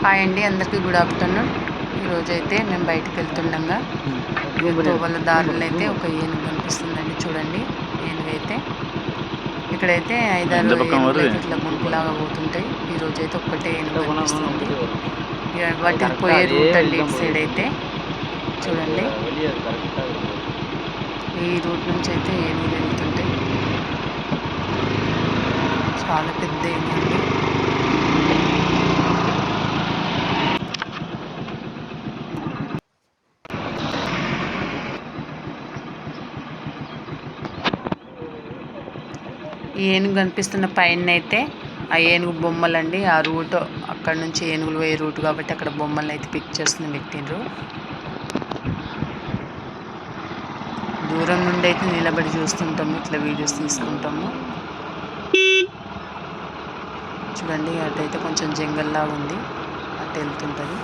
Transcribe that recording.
Hi అండి, అందరికీ good afternoon. ఈరోజైతే మేము బయటకు వెళ్తుండగా తోవల దారులు అయితే ఒక ఏనుగు కనిపిస్తుందండి. చూడండి, ఏనుగైతే ఇక్కడైతే 5-6 ఏనుగులు అయితే ఇట్లా గుంపులాగా పోతుంటాయి. ఈరోజైతే ఒక్కటే ఏనుగు కనిపిస్తుంది. వాటి పోయే రూట్ అండి ఇటు సైడ్ అయితే చూడండి. ఈ రూట్ నుంచి అయితే ఏనుగులు వెళ్తుంటాయి. చాలా పెద్ద ఏనుగు అండి. ఈ ఏనుగు కనిపిస్తున్న పైన అయితే ఆ ఏనుగు బొమ్మలండి. ఆ రూట్ అక్కడ నుంచి ఏనుగులు పోయే రూట్ కాబట్టి అక్కడ బొమ్మలను అయితే పిక్చర్స్ని పెట్టిండ్రు. దూరం నుండి అయితే నిలబడి చూస్తుంటాము, ఇట్లా వీడియోస్ తీసుకుంటాము. చూడండి, అటైతే కొంచెం జంగల్లా ఉంది, అటు వెళ్తుంటుంది.